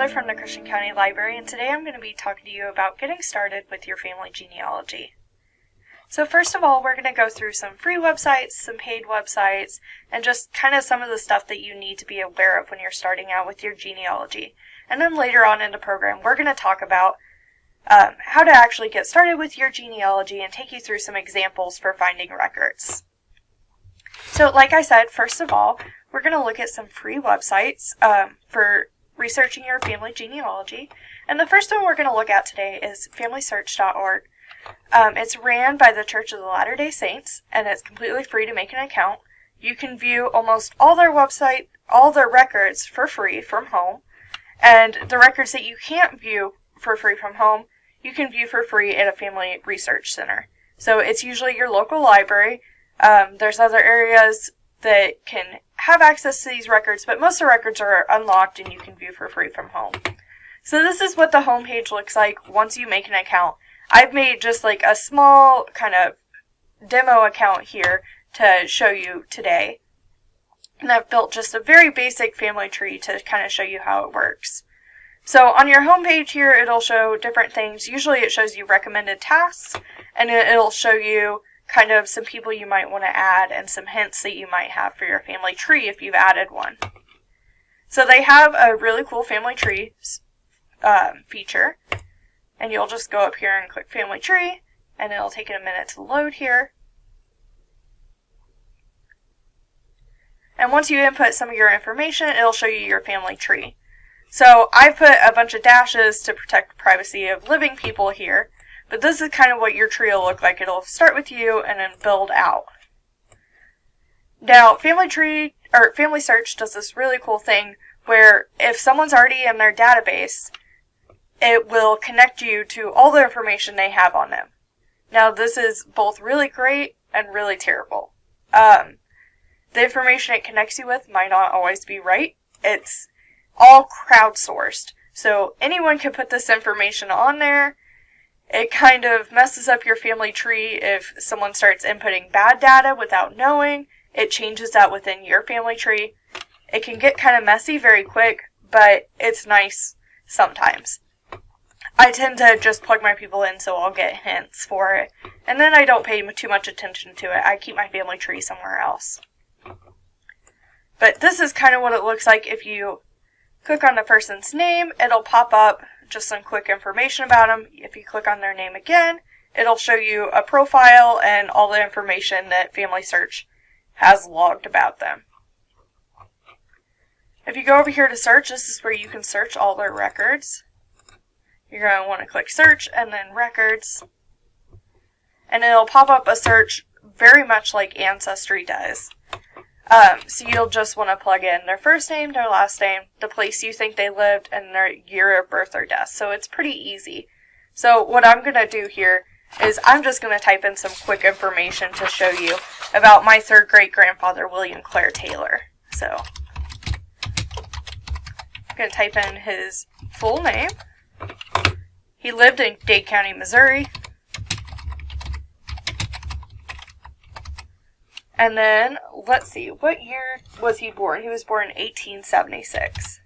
Taylor from the Christian County Library, and today I'm going to be talking to you about getting started with your family genealogy. So first of all, we're going to go through some free websites, some paid websites, and just kind of some of the stuff that you need to be aware of when you're starting out with your genealogy. And then later on in the program, we're going to talk about how to actually get started with your genealogy and take you through some examples for finding records. So like I said, first of all, we're going to look at some free websites for researching your family genealogy. And the first one we're going to look at today is FamilySearch.org. It's ran by the Church of the Latter-day Saints, and it's completely free to make an account. You can view almost all their records for free from home. And the records that you can't view for free from home, you can view for free at a family research center. So it's usually your local library. There's other areas that can have access to these records, but most of the records are unlocked and you can view for free from home. So this is what the homepage looks like once you make an account. I've made just like a small kind of demo account here to show you today. And I've built just a very basic family tree to kind of show you how it works. So on your homepage here, it'll show different things. Usually it shows you recommended tasks, and it'll show you kind of some people you might want to add and some hints that you might have for your family tree if you've added one. So they have a really cool family tree feature, and you'll just go up here and click family tree, and it'll take it a minute to load here. And once you input some of your information, it'll show you your family tree. So I put a bunch of dashes to protect the privacy of living people here. But this is kind of what your tree will look like. It'll start with you and then build out. Now, FamilySearch does this really cool thing where if someone's already in their database, it will connect you to all the information they have on them. Now, this is both really great and really terrible. The information it connects you with might not always be right. It's all crowdsourced. So anyone can put this information on there. It kind of messes up your family tree if someone starts inputting bad data without knowing. It changes that within your family tree. It can get kind of messy very quick, but it's nice sometimes. I tend to just plug my people in so I'll get hints for it. And then I don't pay too much attention to it. I keep my family tree somewhere else. But this is kind of what it looks like. If you click on the person's name, it'll pop up just some quick information about them. If you click on their name again, it'll show you a profile and all the information that FamilySearch has logged about them. If you go over here to search, this is where you can search all their records. You're going to want to click search and then records. And it'll pop up a search very much like Ancestry does. So you'll just want to plug in their first name, their last name, the place you think they lived, and their year of birth or death. So it's pretty easy. So what I'm going to do here is I'm just going to type in some quick information to show you about my third great-grandfather, William Clare Taylor. So I'm going to type in his full name. He lived in Dade County, Missouri. And then, let's see, what year was he born? He was born in 1876.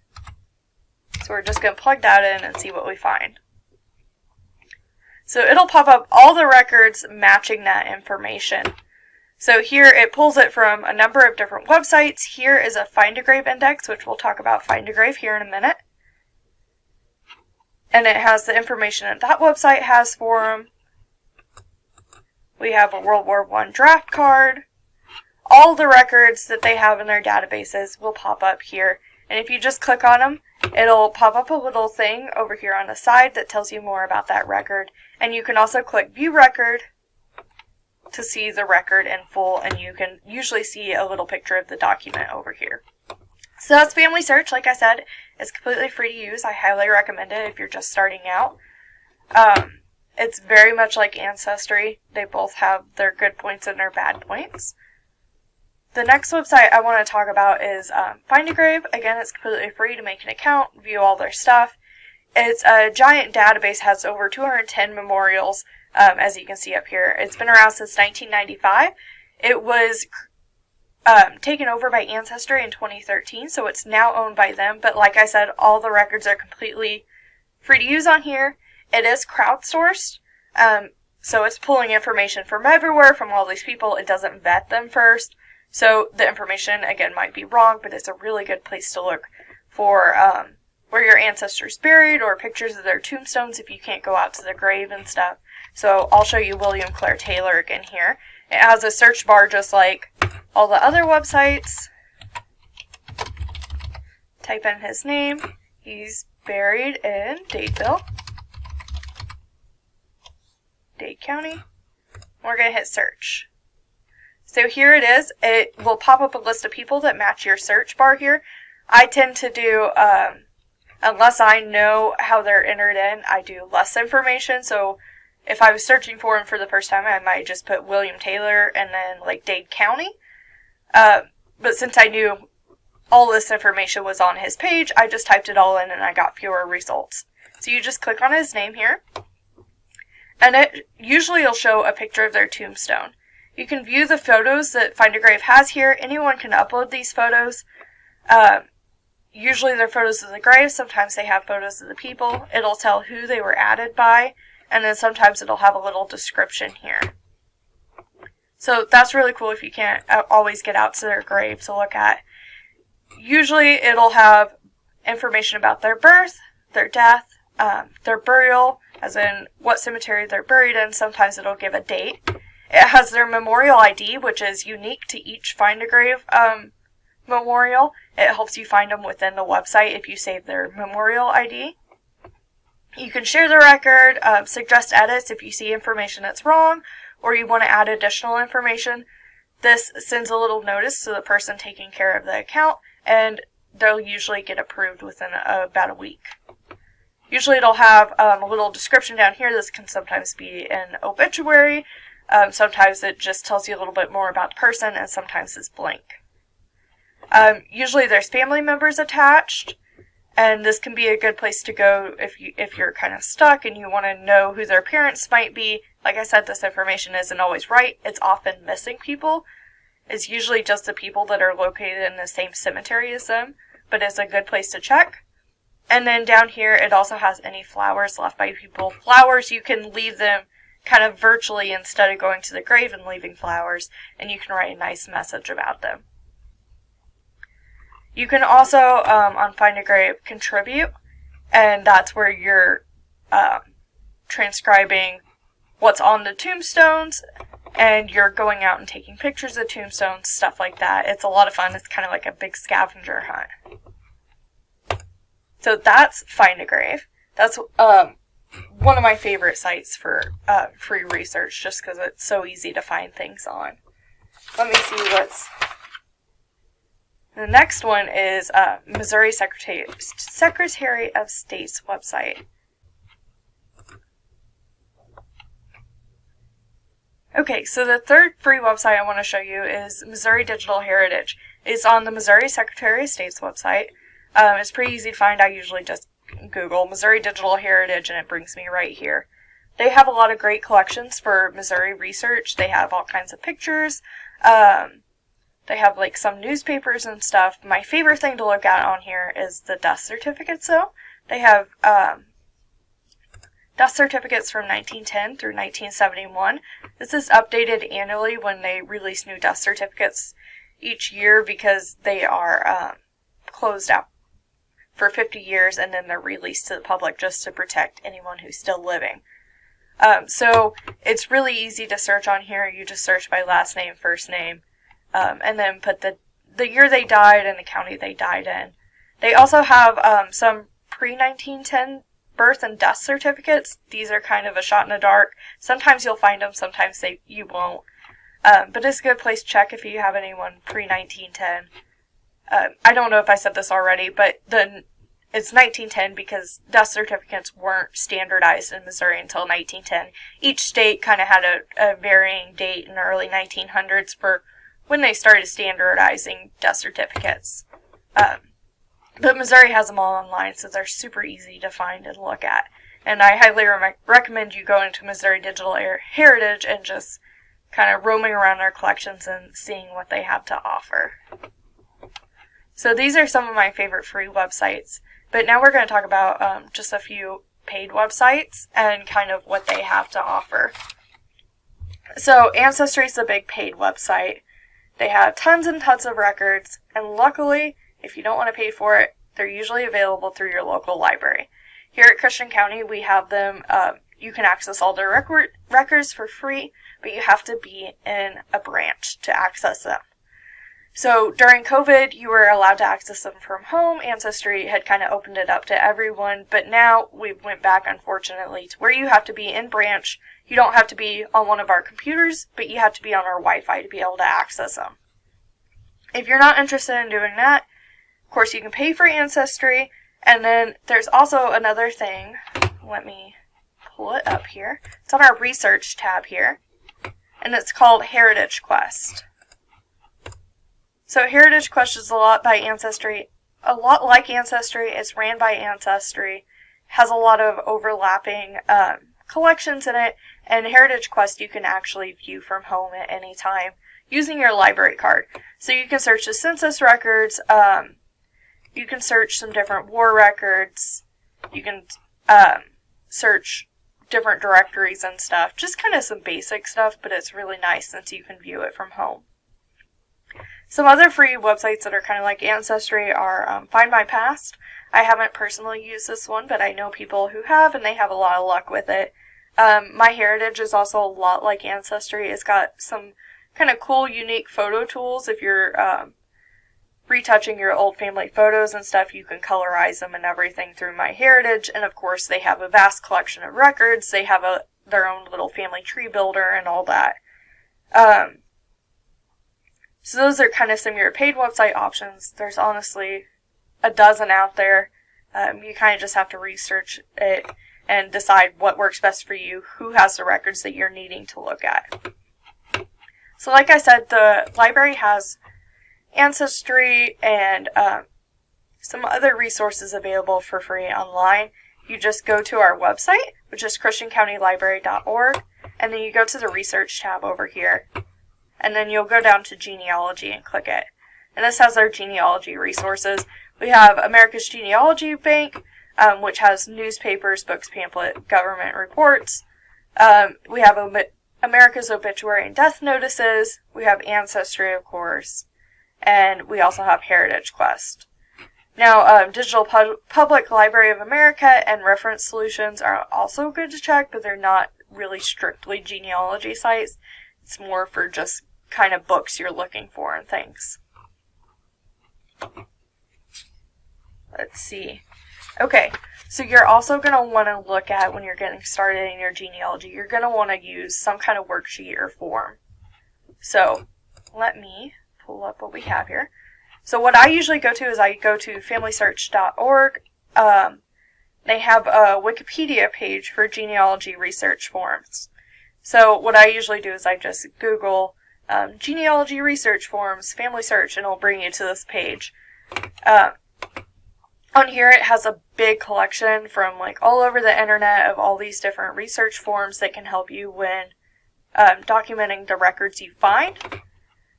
So we're just going to plug that in and see what we find. So it'll pop up all the records matching that information. So here it pulls it from a number of different websites. Here is a Find a Grave index, which we'll talk about Find a Grave here in a minute. And it has the information that website has for him. We have a World War I draft card. All the records that they have in their databases will pop up here. And if you just click on them, it'll pop up a little thing over here on the side that tells you more about that record. And you can also click View Record to see the record in full, and you can usually see a little picture of the document over here. So that's FamilySearch. Like I said, it's completely free to use. I highly recommend it if you're just starting out. It's very much like Ancestry. They both have their good points and their bad points. The next website I want to talk about is Find a Grave. Again, it's completely free to make an account, view all their stuff. It's a giant database, has over 210 memorials, as you can see up here. It's been around since 1995. It was taken over by Ancestry in 2013, so it's now owned by them. But like I said, all the records are completely free to use on here. It is crowdsourced, so it's pulling information from everywhere, from all these people. It doesn't vet them first, so the information, again, might be wrong, but it's a really good place to look for where your ancestors buried, or pictures of their tombstones if you can't go out to the grave and stuff. So I'll show you William Clare Taylor again here. It has a search bar just like all the other websites. Type in his name. He's buried in Dadeville, Dade County. We're going to hit search. So here it is. It will pop up a list of people that match your search bar here. I tend to do, unless I know how they're entered in, I do less information. So if I was searching for him for the first time, I might just put William Taylor and then like Dade County. But since I knew all this information was on his page, I just typed it all in and I got fewer results. So you just click on his name here, and it usually will show a picture of their tombstone. You can view the photos that Find a Grave has here. Anyone can upload these photos. Usually they're photos of the grave. Sometimes they have photos of the people. It'll tell who they were added by, and then sometimes it'll have a little description here. So that's really cool if you can't always get out to their grave to look at. Usually it'll have information about their birth, their death, their burial, as in what cemetery they're buried in. Sometimes it'll give a date. It has their memorial ID, which is unique to each Find a Grave memorial. It helps you find them within the website if you save their memorial ID. You can share the record, suggest edits if you see information that's wrong, or you want to add additional information. This sends a little notice to the person taking care of the account, and they'll usually get approved within about a week. Usually it'll have a little description down here. This can sometimes be an obituary. Sometimes it just tells you a little bit more about the person, and sometimes it's blank. Usually there's family members attached, and this can be a good place to go if you're kind of stuck and you want to know who their parents might be. Like I said, this information isn't always right. It's often missing people. It's usually just the people that are located in the same cemetery as them, but it's a good place to check. And then down here, it also has any flowers left by people. Flowers, you can leave them kind of virtually instead of going to the grave and leaving flowers, and you can write a nice message about them. You can also, on Find a Grave, contribute, and that's where you're transcribing what's on the tombstones, and you're going out and taking pictures of tombstones, stuff like that. It's a lot of fun. It's kind of like a big scavenger hunt. So that's Find a Grave. That's one of my favorite sites for free research, just because it's so easy to find things on. Let me see what's... The next one is Missouri Secretary of State's website. Okay, so the third free website I want to show you is Missouri Digital Heritage. It's on the Missouri Secretary of State's website. It's pretty easy to find. I usually just Google Missouri Digital Heritage and it brings me right here. They have a lot of great collections for Missouri research. They have all kinds of pictures. They have like some newspapers and stuff. My favorite thing to look at on here is the death certificates though. They have death certificates from 1910 through 1971. This is updated annually when they release new death certificates each year because they are closed out for 50 years and then they're released to the public just to protect anyone who's still living. So it's really easy to search on here. You just search by last name, first name, and then put the year they died and the county they died in. They also have some pre-1910 birth and death certificates. These are kind of a shot in the dark. Sometimes you'll find them, sometimes you won't. But it's a good place to check if you have anyone pre-1910. I don't know if I said this already, but it's 1910 because death certificates weren't standardized in Missouri until 1910. Each state kind of had a varying date in the early 1900s for when they started standardizing death certificates. But Missouri has them all online, so they're super easy to find and look at. And I highly recommend you go into Missouri Digital Heritage and just kind of roaming around our collections and seeing what they have to offer. So these are some of my favorite free websites, but now we're going to talk about just a few paid websites and kind of what they have to offer. So Ancestry is a big paid website. They have tons and tons of records, and luckily, if you don't want to pay for it, they're usually available through your local library. Here at Christian County, we have them. You can access all their records for free, but you have to be in a branch to access them. So during COVID, you were allowed to access them from home. Ancestry had kind of opened it up to everyone, but now we went back, unfortunately, to where you have to be in branch. You don't have to be on one of our computers, but you have to be on our Wi-Fi to be able to access them. If you're not interested in doing that, of course, you can pay for Ancestry, and then there's also another thing. Let me pull it up here. It's on our research tab here, and it's called Heritage Quest. So Heritage Quest is a lot by Ancestry. A lot like Ancestry. It's ran by Ancestry. Has a lot of overlapping collections in it, and Heritage Quest you can actually view from home at any time using your library card. So you can search the Census Records. You can search some different war records. You can search different directories and stuff. Just kind of some basic stuff, but it's really nice since you can view it from home. Some other free websites that are kind of like Ancestry are Find My Past. I haven't personally used this one, but I know people who have, and they have a lot of luck with it. My Heritage is also a lot like Ancestry. It's got some kind of cool, unique photo tools. If you're retouching your old family photos and stuff, you can colorize them and everything through My Heritage. And of course, they have a vast collection of records. They have their own little family tree builder and all that. So those are kind of some of your paid website options. There's honestly a dozen out there. You kind of just have to research it and decide what works best for you, who has the records that you're needing to look at. So like I said, the library has Ancestry and some other resources available for free online. You just go to our website, which is christiancountylibrary.org, and then you go to the research tab over here. And then you'll go down to Genealogy and click it. And this has our genealogy resources. We have America's Genealogy Bank, which has newspapers, books, pamphlet, government reports. We have America's Obituary and Death Notices. We have Ancestry, of course. And we also have Heritage Quest. Now, Digital Public Library of America and Reference Solutions are also good to check, but they're not really strictly genealogy sites. It's more for just kind of books you're looking for and things. Let's see. Okay, so you're also going to want to look at, when you're getting started in your genealogy, you're going to want to use some kind of worksheet or form. So, let me pull up what we have here. So what I usually go to is I go to FamilySearch.org. They have a Wikipedia page for genealogy research forms. So what I usually do is I just Google genealogy research forms, FamilySearch, and it'll bring you to this page. On here it has a big collection from like all over the internet of all these different research forms that can help you when documenting the records you find.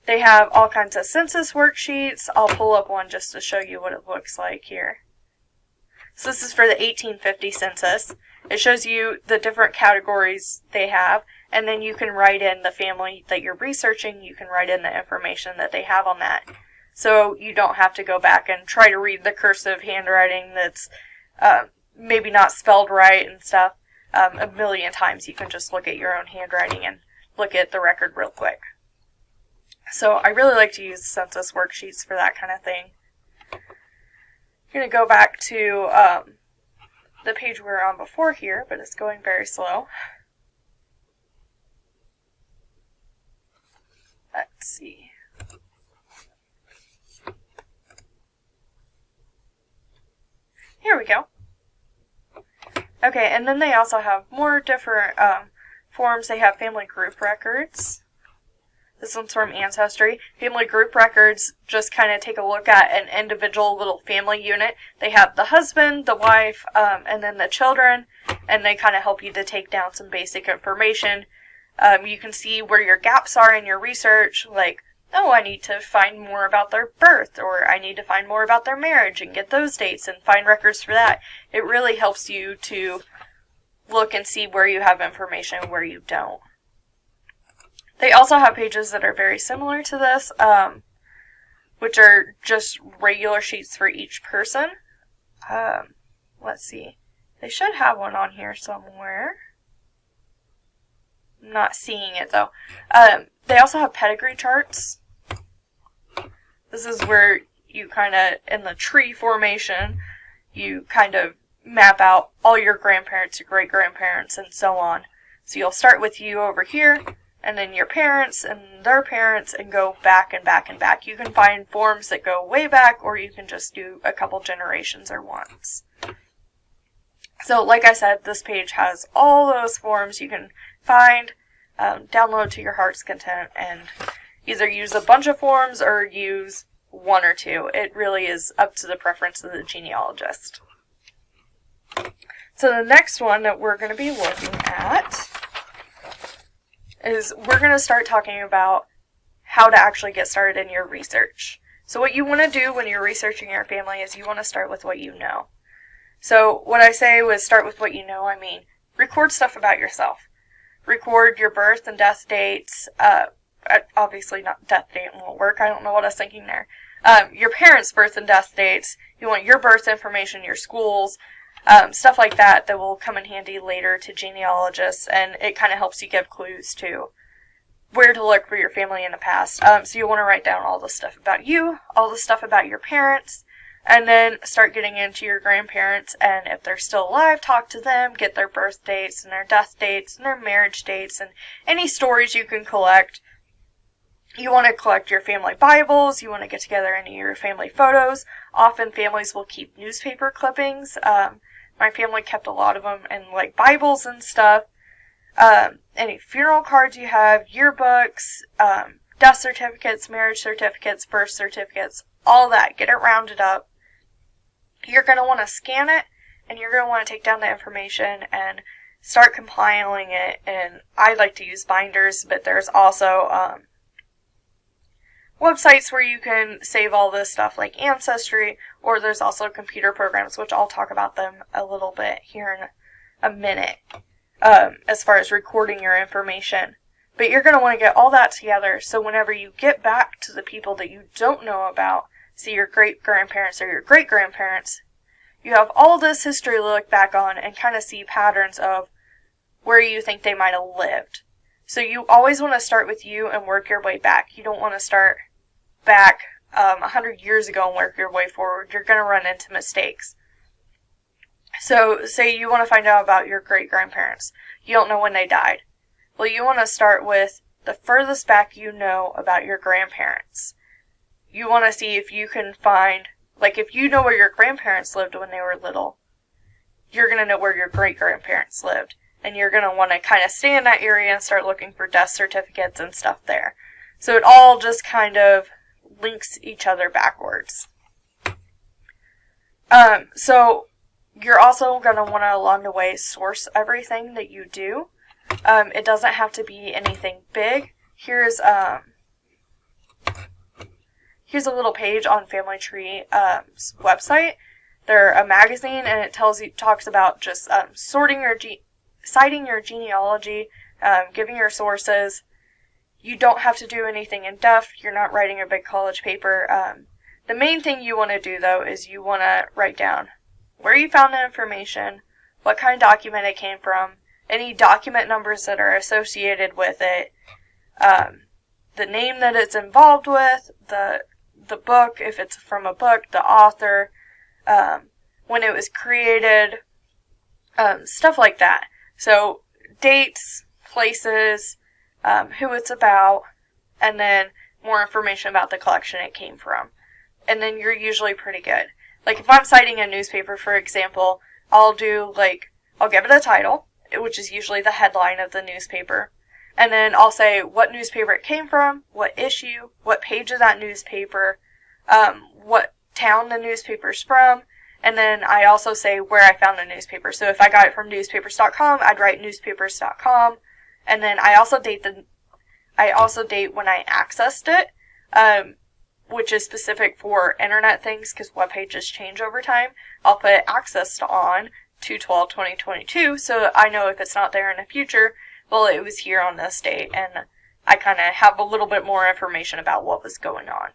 They have all kinds of census worksheets. I'll pull up one just to show you what it looks like here. So this is for the 1850 census. It shows you the different categories they have, and then you can write in the family that you're researching. You can write in the information that they have on that. So you don't have to go back and try to read the cursive handwriting that's maybe not spelled right and stuff a million times. You can just look at your own handwriting and look at the record real quick. So I really like to use census worksheets for that kind of thing. I'm going to go back to the page we were on before here, but it's going very slow. Let's see. Here we go. Okay, and then they also have more different forms. They have family group records. This one's from Ancestry. Family group records just kind of take a look at an individual little family unit. They have the husband, the wife, and then the children, and they kind of help you to take down some basic information. You can see where your gaps are in your research, like, oh, I need to find more about their birth, or I need to find more about their marriage and get those dates and find records for that. It really helps you to look and see where you have information and where you don't. They also have pages that are very similar to this, which are just regular sheets for each person. Let's see. They should have one on here somewhere. I'm not seeing it, though. They also have pedigree charts. This is where you kind of, in the tree formation, you kind of map out all your grandparents, your great-grandparents, and so on. So you'll start with you over here, and then your parents and their parents, and go back and back and back. You can find forms that go way back, or you can just do a couple generations or once. So, like I said, this page has all those forms you can find, download to your heart's content, and either use a bunch of forms or use one or two. It really is up to the preference of the genealogist. So the next one that we're going to be looking at is we're going to start talking about how to actually get started in your research. So what you want to do when you're researching your family is you want to start with what you know. So what I say was start with what you know, I mean record stuff about yourself. Record your birth and death dates. Obviously not death date won't work. I don't know what I was thinking there. Your parents' birth and death dates. You want your birth information, your schools, stuff like that will come in handy later to genealogists, and it kind of helps you give clues to where to look for your family in the past. So you want to write down all the stuff about you, all the stuff about your parents, and then start getting into your grandparents, and if they're still alive, talk to them, get their birth dates and their death dates and their marriage dates and any stories you can collect. You want to collect your family Bibles, you want to get together any of your family photos. Often families will keep newspaper clippings. My family kept a lot of them, and like Bibles and stuff. Any funeral cards you have, yearbooks, death certificates, marriage certificates, birth certificates, all that. Get it rounded up. You're going to want to scan it, and you're going to want to take down the information and start compiling it. And I like to use binders, but there's also websites where you can save all this stuff like Ancestry, or there's also computer programs, which I'll talk about them a little bit here in a minute, as far as recording your information. But you're going to want to get all that together, so whenever you get back to the people that you don't know about, see your great-grandparents or your great-grandparents, you have all this history to look back on and kind of see patterns of where you think they might have lived. So you always want to start with you and work your way back. You don't want to start back 100 years ago and work your way forward. You're going to run into mistakes. So say you want to find out about your great-grandparents. You don't know when they died. Well, you want to start with the furthest back you know about your grandparents. You want to see if you can find, like if you know where your grandparents lived when they were little, you're going to know where your great-grandparents lived. And you're going to want to kind of stay in that area and start looking for death certificates and stuff there. So it all just kind of links each other backwards. So you're also going to want to, along the way, source everything that you do. It doesn't have to be anything big. Here's a little page on Family Tree's website. They're a magazine, and it talks about just citing your genealogy, giving your sources. You don't have to do anything in depth. You're not writing a big college paper. The main thing you want to do, though, is you want to write down where you found the information, what kind of document it came from, any document numbers that are associated with it, the name that it's involved with, the book, if it's from a book, the author, when it was created, stuff like that. So dates, places, who it's about, and then more information about the collection it came from. And then you're usually pretty good. Like if I'm citing a newspaper, for example, I'll give it a title, which is usually the headline of the newspaper. And then I'll say what newspaper it came from, what issue, what page of that newspaper, what town the newspaper's from, and then I also say where I found the newspaper. So if I got it from newspapers.com, I'd write newspapers.com, and then I also date when I accessed it, which is specific for internet things because web pages change over time. I'll put accessed on 2/12/2022, so I know if it's not there in the future, well, it was here on this date, and I kind of have a little bit more information about what was going on.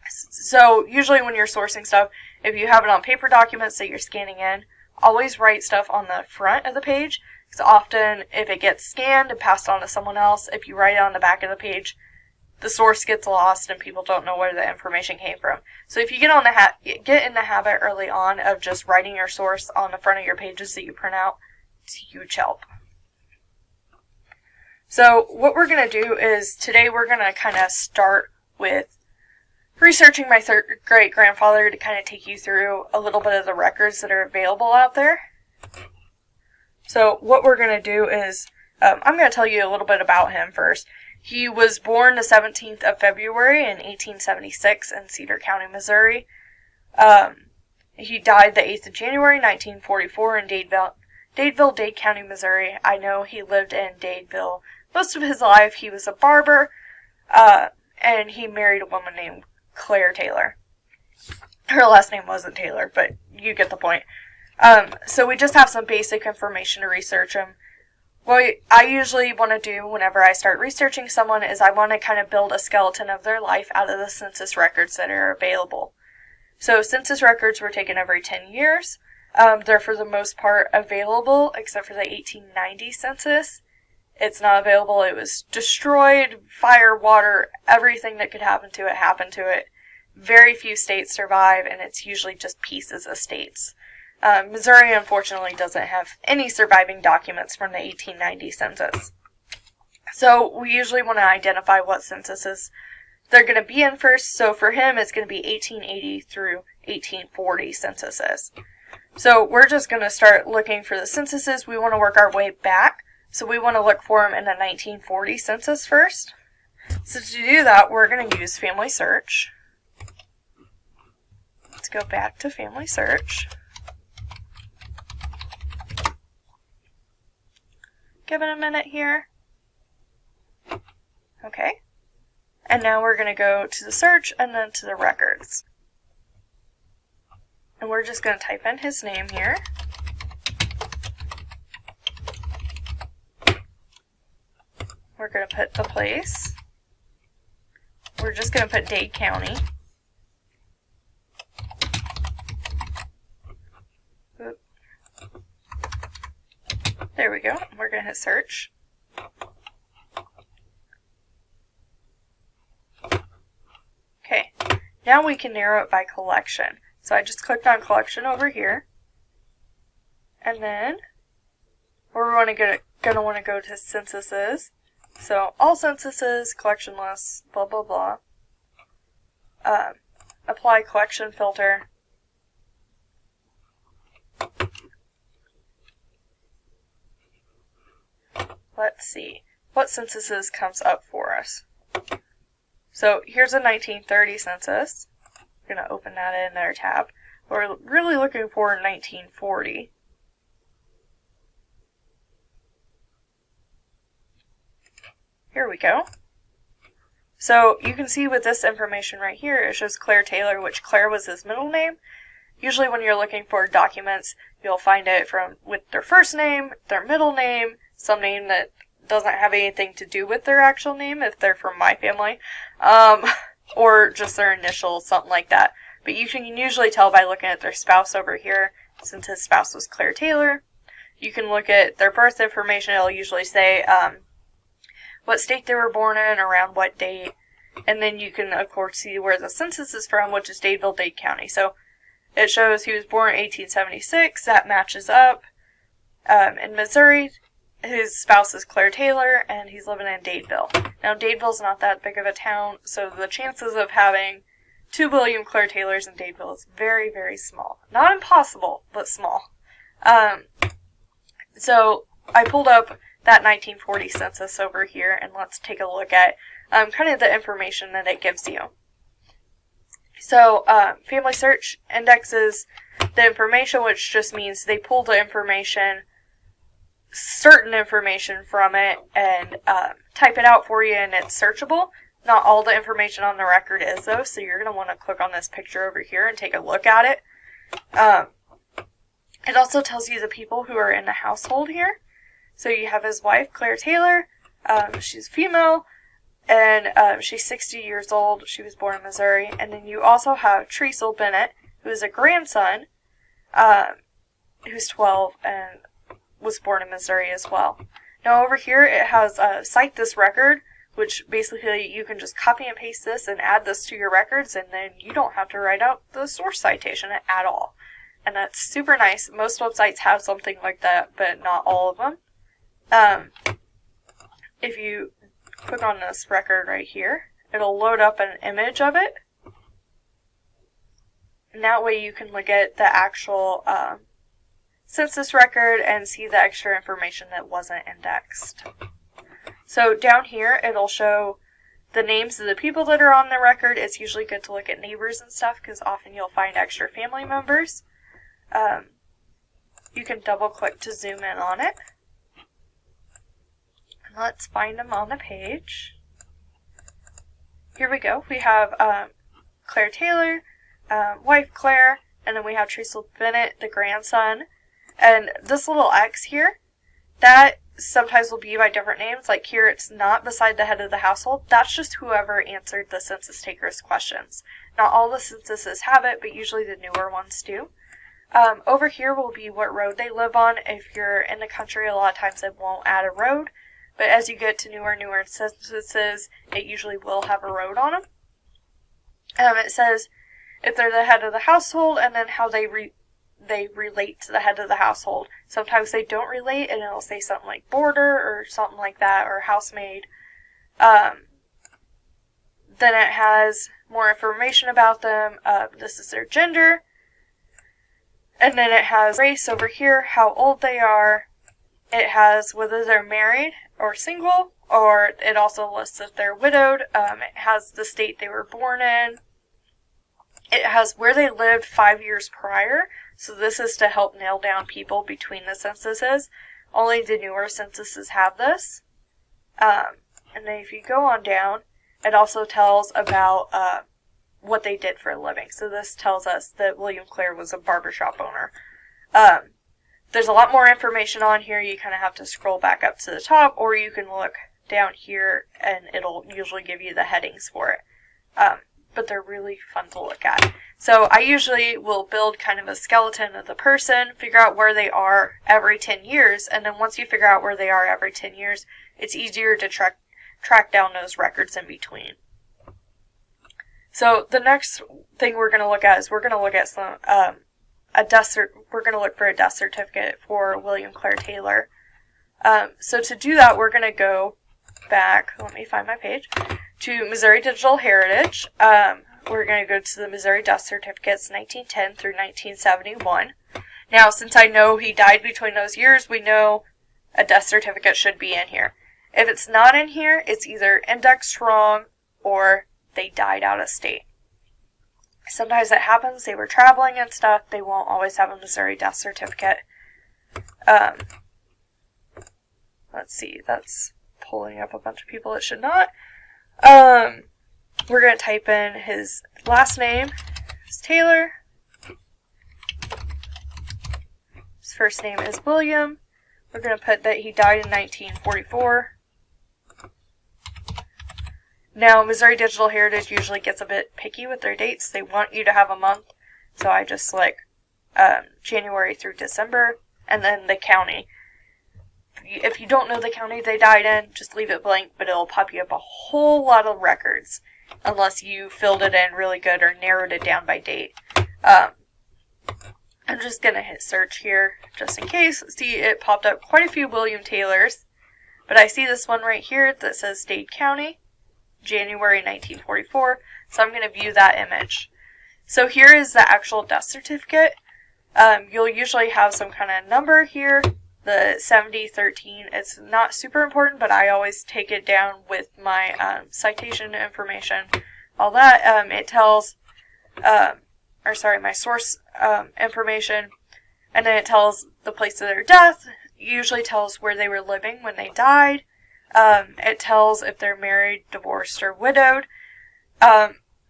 So usually when you're sourcing stuff, if you have it on paper documents that you're scanning in, always write stuff on the front of the page, because often if it gets scanned and passed on to someone else, if you write it on the back of the page, the source gets lost and people don't know where the information came from. So if you get in the habit early on of just writing your source on the front of your pages that you print out, it's a huge help. So what we're going to do is today we're going to kind of start with researching my great-grandfather to kind of take you through a little bit of the records that are available out there. So what we're going to do is, I'm going to tell you a little bit about him first. He was born the 17th of February in 1876 in Cedar County, Missouri. He died the 8th of January 1944 in Dadeville, Dade County, Missouri. I know he lived in Dadeville most of his life. He was a barber, and he married a woman named Claire Taylor. Her last name wasn't Taylor, but you get the point. So we just have some basic information to research him. What I usually want to do whenever I start researching someone is I want to kind of build a skeleton of their life out of the census records that are available. So census records were taken every 10 years. They're for the most part available except for the 1890 census. It's not available. It was destroyed, fire, water, everything that could happen to it happened to it. Very few states survive, and it's usually just pieces of states. Missouri, unfortunately, doesn't have any surviving documents from the 1890 census. So we usually want to identify what censuses they're going to be in first. So for him, it's going to be 1880 through 1840 censuses. So we're just going to start looking for the censuses. We want to work our way back. So we want to look for them in the 1940 census first. So to do that, we're going to use FamilySearch. Let's go back to FamilySearch. Give it a minute here. Okay. And now we're going to go to the search and then to the records. And we're just going to type in his name here. We're going to put the place. We're just going to put Dade County. Oop. There we go. We're going to hit search. Okay. Now we can narrow it by collection. So I just clicked on collection over here. And then we're going to want to go to censuses. So all censuses, collection lists, blah, blah, blah. Apply collection filter. Let's see what censuses comes up for us. So here's a 1930 census. I'm going to open that in their tab. We're really looking for 1940. Here we go. So you can see with this information right here, it shows Claire Taylor, which Claire was his middle name. Usually when you're looking for documents, you'll find it with their first name, their middle name, some name that doesn't have anything to do with their actual name if they're from my family, or just their initials, something like that. But you can usually tell by looking at their spouse over here, since his spouse was Claire Taylor. You can look at their birth information. It'll usually say what state they were born in, around what date, and then you can, of course, see where the census is from, which is Dadeville, Dade County. So it shows he was born in 1876. That matches up. In Missouri, his spouse is Claire Taylor, and he's living in Dadeville. Now, Dadeville's not that big of a town, so the chances of having 2 William Claire Taylors in Dadeville is very, very small. Not impossible, but small. So I pulled up that 1940 census over here, and let's take a look at kind of the information that it gives you. So FamilySearch indexes the information, which just means they pull the information certain information from it and type it out for you, and it's searchable. Not all the information on the record is, though, so you're going to want to click on this picture over here and take a look at it. It also tells you the people who are in the household here. So you have his wife, Claire Taylor. She's female, and she's 60 years old. She was born in Missouri. And then you also have Treasel Bennett, who is a grandson, who's 12 and was born in Missouri as well. Now over here it has Cite This Record, which basically you can just copy and paste this and add this to your records, and then you don't have to write out the source citation at all. And that's super nice. Most websites have something like that, but not all of them. If you click on this record right here, it'll load up an image of it. And that way you can look at the actual census record and see the extra information that wasn't indexed. So down here, it'll show the names of the people that are on the record. It's usually good to look at neighbors and stuff because often you'll find extra family members. You can double click to zoom in on it. And let's find them on the page. Here we go. We have Claire Taylor, wife Claire, and then we have Treasel Bennett, the grandson. And this little X here, that sometimes will be by different names. Like here, it's not beside the head of the household. That's just whoever answered the census taker's questions. Not all the censuses have it, but usually the newer ones do. Over here will be what road they live on. If you're in the country, a lot of times it won't add a road. But as you get to newer censuses, it usually will have a road on them. It says if they're the head of the household, and then how they relate to the head of the household. Sometimes they don't relate, and it'll say something like boarder or something like that, or housemaid. Then it has more information about them. This is their gender. And then it has race over here, how old they are. It has whether they're married or single, or it also lists if they're widowed. It has the state they were born in. It has where they lived 5 years prior. So this is to help nail down people between the censuses. Only the newer censuses have this. And then if you go on down, it also tells about what they did for a living. So this tells us that William Clare was a barbershop owner. There's a lot more information on here. You kind of have to scroll back up to the top, or you can look down here and it'll usually give you the headings for it. But they're really fun to look at. So I usually will build kind of a skeleton of the person, figure out where they are every 10 years, and then once you figure out where they are every 10 years, it's easier to track down those records in between. So the next thing we're going to look at is we're going to look at some we're going to look for a death certificate for William Clare Taylor. So to do that, we're going to go back, let me find my page, to Missouri Digital Heritage. We're going to go to the Missouri Death Certificates 1910 through 1971. Now, since I know he died between those years, we know a death certificate should be in here. If it's not in here, it's either indexed wrong or they died out of state. Sometimes that happens. They were traveling and stuff. They won't always have a Missouri death certificate. Let's see. That's pulling up a bunch of people it should not. We're going to type in his last name. It's Taylor. His first name is William. We're going to put that he died in 1944. Now, Missouri Digital Heritage usually gets a bit picky with their dates. They want you to have a month. So I just select January through December, and then the county. If you don't know the county they died in, just leave it blank, but it'll pop you up a whole lot of records, unless you filled it in really good or narrowed it down by date. I'm just going to hit search here, just in case. See, it popped up quite a few William Taylors, but I see this one right here that says Dade County, January 1944, so I'm going to view that image. So here is the actual death certificate. You'll usually have some kind of number here. The 7013, it's not super important, but I always take it down with my citation information. All that, it tells, my source information, and then it tells the place of their death, usually tells where they were living when they died. It tells if they're married, divorced, or widowed.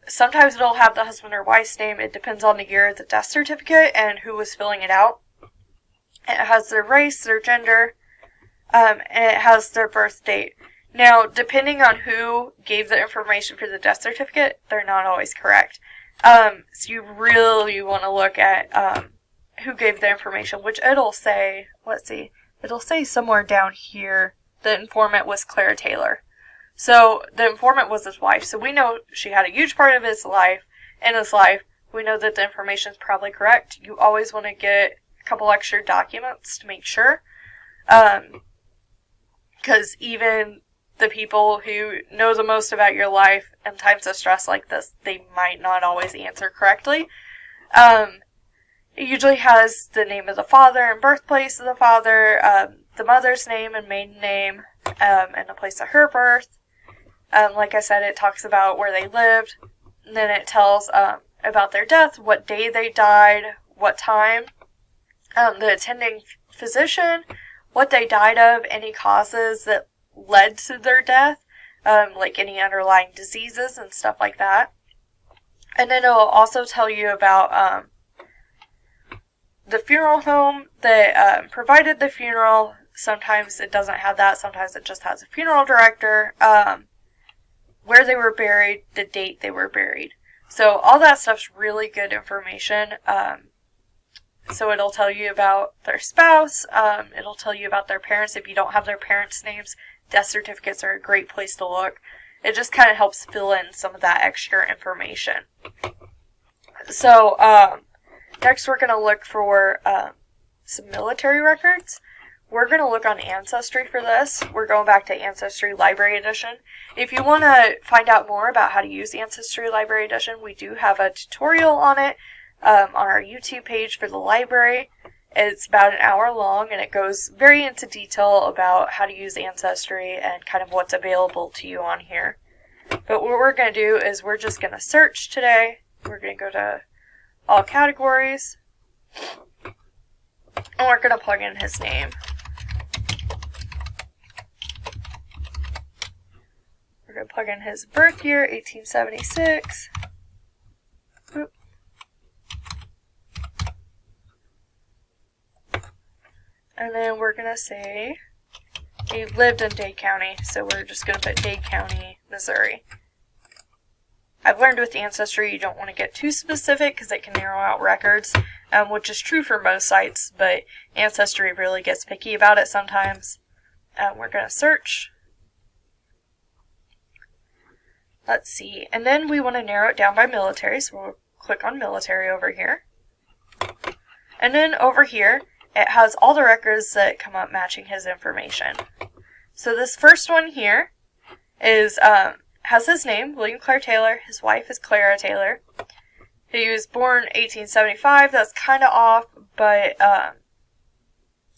Sometimes it'll have the husband or wife's name. It depends on the year of the death certificate and who was filling it out. It has their race, their gender, and it has their birth date. Now, depending on who gave the information for the death certificate, they're not always correct. So you really want to look at who gave the information, which it'll say, let's see, it'll say somewhere down here, the informant was Clara Taylor. So the informant was his wife, so we know she had a huge part of his life. We know that the information is probably correct. You always want to get a couple extra documents to make sure. Because even the people who know the most about your life in times of stress like this, they might not always answer correctly. It usually has the name of the father and birthplace of the father, the mother's name and maiden name, and the place of her birth. Like I said, it talks about where they lived. And then it tells about their death, what day they died, what time, the attending physician, what they died of, any causes that led to their death, like any underlying diseases and stuff like that. And then it'll also tell you about the funeral home that provided the funeral. Sometimes it doesn't have that. Sometimes it just has a funeral director. Where they were buried, the date they were buried. So all that stuff's really good information. So it'll tell you about their spouse. It'll tell you about their parents. If you don't have their parents' names, death certificates are a great place to look. It just kind of helps fill in some of that extra information. So next we're going to look for some military records. We're going to look on Ancestry for this. We're going back to Ancestry Library Edition. If you want to find out more about how to use Ancestry Library Edition, we do have a tutorial on it on our YouTube page for the library. It's about an hour long, and it goes very into detail about how to use Ancestry and kind of what's available to you on here. But what we're going to do is we're just going to search today. We're going to go to all categories, and we're going to plug in his name. We're going to plug in his birth year, 1876. Oop. And then we're going to say he lived in Dade County, so we're just going to put Dade County, Missouri. I've learned with Ancestry you don't want to get too specific because it can narrow out records, which is true for most sites, but Ancestry really gets picky about it sometimes. We're going to search. Let's see, and then we want to narrow it down by military, so we'll click on military over here. And then over here, it has all the records that come up matching his information. So this first one here is has his name, William Clare Taylor. His wife is Clara Taylor. He was born 1875. That's kind of off, but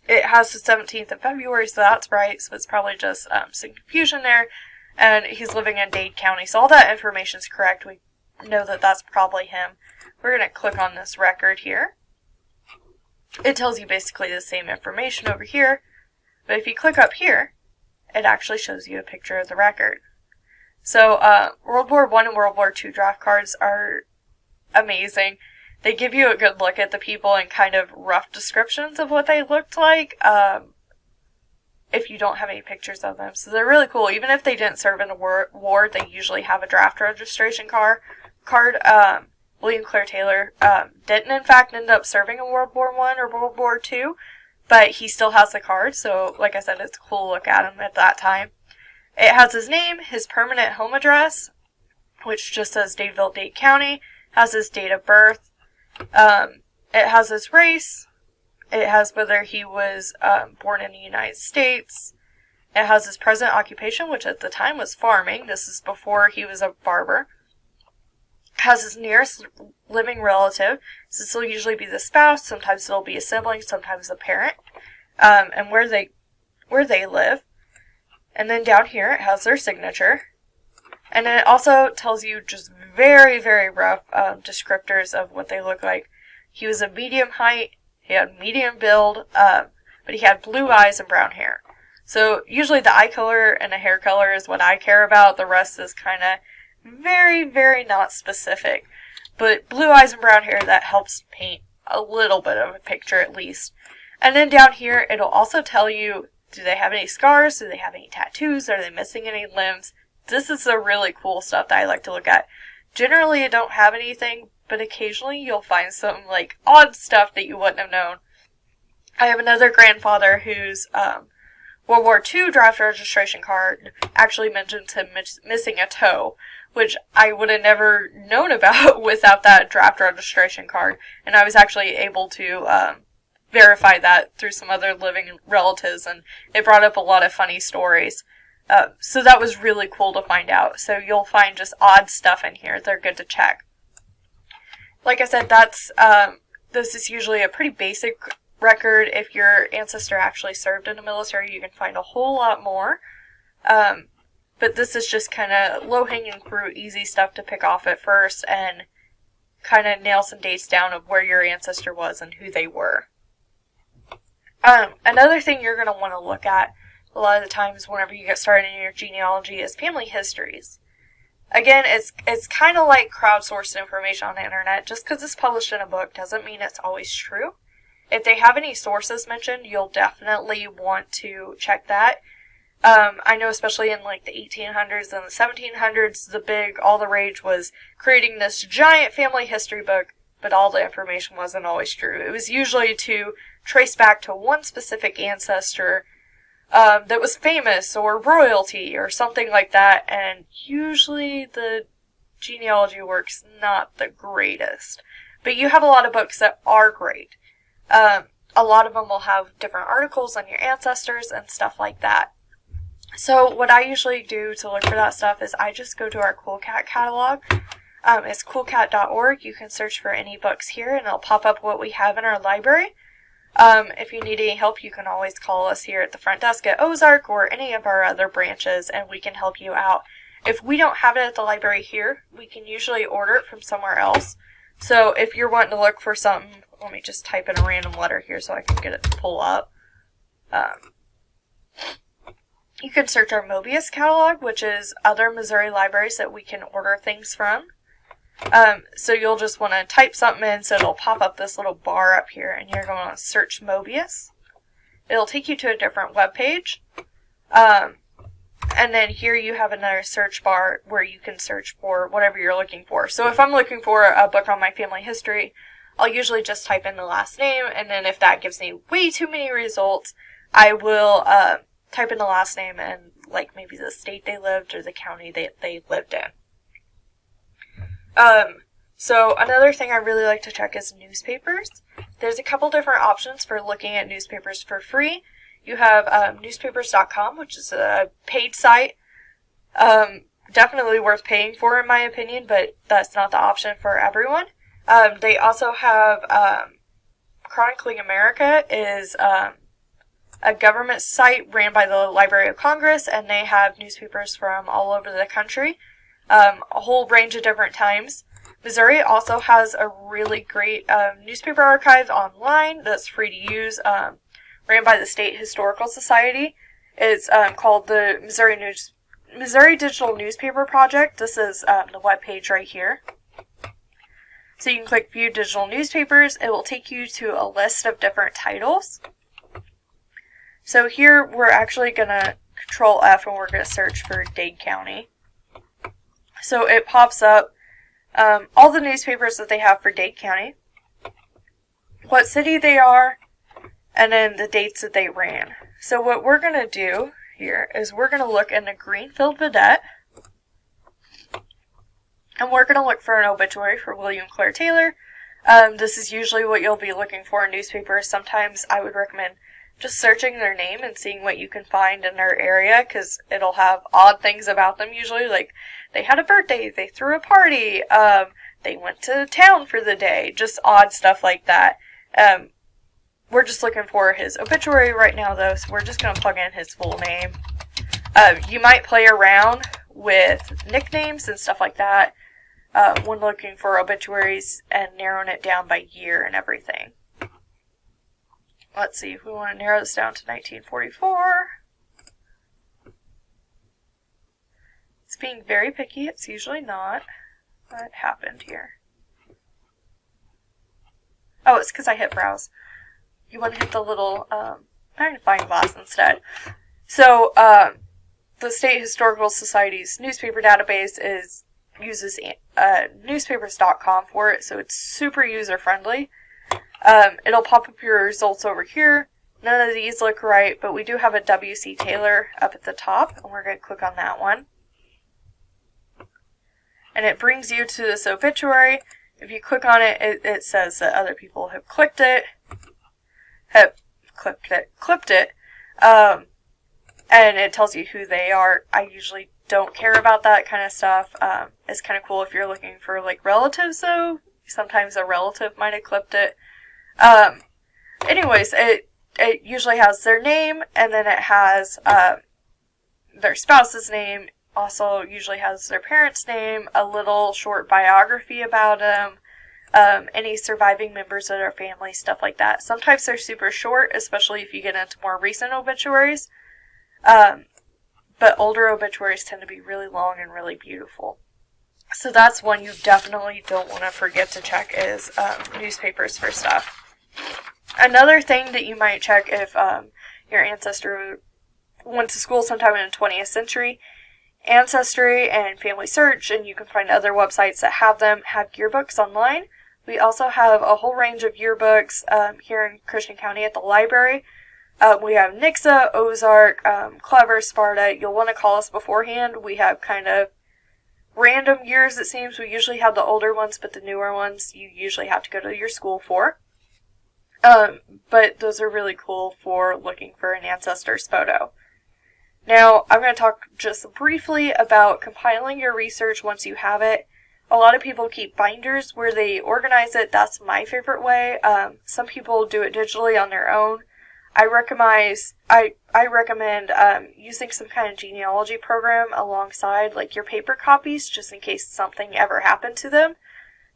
it has the 17th of February, so that's right. So it's probably just some confusion there. And he's living in Dade County, so all that information is correct. We know that that's probably him. We're going to click on this record here. It tells you basically the same information over here, but if you click up here, it actually shows you a picture of the record. So World War I and World War II draft cards are amazing. They give you a good look at the people and kind of rough descriptions of what they looked like if you don't have any pictures of them. So they're really cool. Even if they didn't serve in a war, they usually have a draft registration card. William Clare Taylor didn't, in fact, end up serving in World War I or World War II, but he still has the card, so like I said, it's cool to look at him at that time. It has his name, his permanent home address, which just says Dadeville, Dade County, has his date of birth, it has his race, it has whether he was born in the United States, it has his present occupation, which at the time was farming. This is before he was a barber. Has his nearest living relative. So this will usually be the spouse. Sometimes it'll be a sibling. Sometimes a parent. And where they live. And then down here it has their signature. And then it also tells you just very, very rough descriptors of what they look like. He was a medium height. He had medium build. but he had blue eyes and brown hair. So usually the eye color and the hair color is what I care about. The rest is kind of very, very not specific. But blue eyes and brown hair, that helps paint a little bit of a picture at least. And then down here, it'll also tell you, do they have any scars? Do they have any tattoos? Are they missing any limbs? This is the really cool stuff that I like to look at. Generally, I don't have anything, but occasionally you'll find some, like, odd stuff that you wouldn't have known. I have another grandfather whose World War II draft registration card actually mentions him missing a toe, which I would have never known about without that draft registration card. And I was actually able to verify that through some other living relatives, and it brought up a lot of funny stories. So that was really cool to find out. So you'll find just odd stuff in here. They're good to check. Like I said, this is usually a pretty basic record. If your ancestor actually served in the military, you can find a whole lot more. But this is just kind of low-hanging fruit, easy stuff to pick off at first, and kind of nail some dates down of where your ancestor was and who they were. Another thing you're going to want to look at a lot of the times whenever you get started in your genealogy is family histories. Again, it's kind of like crowdsourced information on the internet. Just because it's published in a book doesn't mean it's always true. If they have any sources mentioned, you'll definitely want to check that. I know especially in like the 1800s and the 1700s, all the rage was creating this giant family history book, but all the information wasn't always true. It was usually to trace back to one specific ancestor that was famous or royalty or something like that, and usually the genealogy work's not the greatest. But you have a lot of books that are great. A lot of them will have different articles on your ancestors and stuff like that. So what I usually do to look for that stuff is I just go to our Cool Cat catalog. It's coolcat.org. You can search for any books here and it'll pop up what we have in our library. If you need any help, you can always call us here at the front desk at Ozark or any of our other branches and we can help you out. If we don't have it at the library here, we can usually order it from somewhere else. So if you're wanting to look for something, let me just type in a random letter here so I can get it to pull up. You can search our Mobius catalog, which is other Missouri libraries that we can order things from. So you'll just want to type something in, so it'll pop up this little bar up here, and you're going to search Mobius. It'll take you to a different web page. And then here you have another search bar where you can search for whatever you're looking for. So if I'm looking for a book on my family history, I'll usually just type in the last name, and then if that gives me way too many results, I will type in the last name and like maybe the state they lived or the county they lived in. So another thing I really like to check is newspapers. There's a couple different options for looking at newspapers for free. You have newspapers.com, which is a paid site. Definitely worth paying for in my opinion, but that's not the option for everyone. They also have Chronicling America is a government site ran by the Library of Congress, and they have newspapers from all over the country, a whole range of different times. Missouri also has a really great newspaper archive online that's free to use, ran by the State Historical Society. It's called the Missouri Digital Newspaper Project. This is the web page right here. So you can click View Digital Newspapers. It will take you to a list of different titles. So here we're actually going to Control F and we're going to search for Dade County. So it pops up all the newspapers that they have for Dade County, what city they are, and then the dates that they ran. So what we're going to do here is we're going to look in the Greenfield Vidette, and we're going to look for an obituary for William Clare Taylor. This is usually what you'll be looking for in newspapers. Sometimes I would recommend just searching their name and seeing what you can find in their area, because it'll have odd things about them usually, like they had a birthday, they threw a party, they went to town for the day, just odd stuff like that. We're just looking for his obituary right now though, so we're just going to plug in his full name. You might play around with nicknames and stuff like that when looking for obituaries and narrowing it down by year and everything. let's see, if we want to narrow this down to 1944. It's being very picky. It's usually not. What happened here? Oh, it's because I hit browse. You want to hit the little magnifying glass instead. So, the State Historical Society's newspaper database uses newspapers.com for it, so it's super user-friendly. It'll pop up your results over here. None of these look right, but we do have a W.C. Taylor up at the top, and we're going to click on that one. And it brings you to this obituary. If you click on it, it says that other people have clipped it, and it tells you who they are. I usually don't care about that kind of stuff. It's kind of cool if you're looking for like relatives, though. Sometimes a relative might have clipped it. Anyways, it usually has their name, and then it has their spouse's name. Also usually has their parents' name, a little short biography about them, any surviving members of their family, stuff like that. Sometimes they're super short, especially if you get into more recent obituaries. But older obituaries tend to be really long and really beautiful. So that's one you definitely don't want to forget to check is newspapers for stuff. Another thing that you might check if your ancestor went to school sometime in the 20th century, Ancestry and FamilySearch, and you can find other websites that have them, have yearbooks online. We also have a whole range of yearbooks here in Christian County at the library. We have Nixa, Ozark, Clever, Sparta. You'll want to call us beforehand. We have kind of random years, it seems. We usually have the older ones, but the newer ones you usually have to go to your school for. But those are really cool for looking for an ancestor's photo. Now, I'm going to talk just briefly about compiling your research once you have it. A lot of people keep binders where they organize it. That's my favorite way. Some people do it digitally on their own. I recommend using some kind of genealogy program alongside like your paper copies just in case something ever happened to them.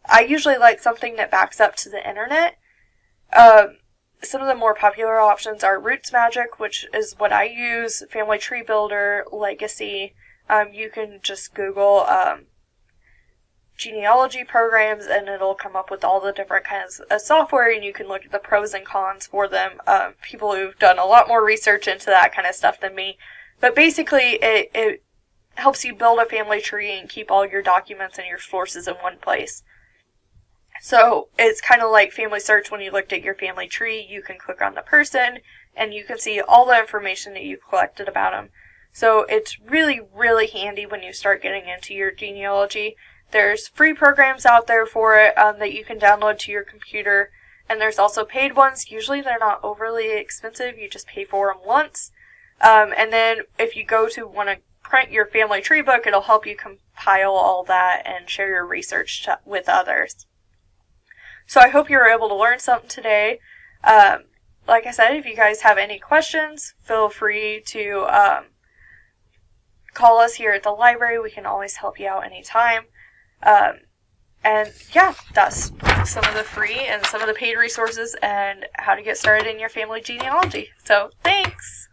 I usually like something that backs up to the internet. Some of the more popular options are Roots Magic, which is what I use, Family Tree Builder, Legacy. You can just Google genealogy programs and it'll come up with all the different kinds of software and you can look at the pros and cons for them. People who've done a lot more research into that kind of stuff than me. But basically it helps you build a family tree and keep all your documents and your sources in one place. So it's kind of like FamilySearch. When you looked at your family tree, you can click on the person and you can see all the information that you've collected about them. So it's really, really handy when you start getting into your genealogy. There's free programs out there for it that you can download to your computer. And there's also paid ones. Usually they're not overly expensive. You just pay for them once. And then if you go to want to print your family tree book, it'll help you compile all that and share your research with others. So I hope you were able to learn something today. Like I said, if you guys have any questions, feel free to call us here at the library. We can always help you out anytime. And yeah, that's some of the free and some of the paid resources and how to get started in your family genealogy. So thanks!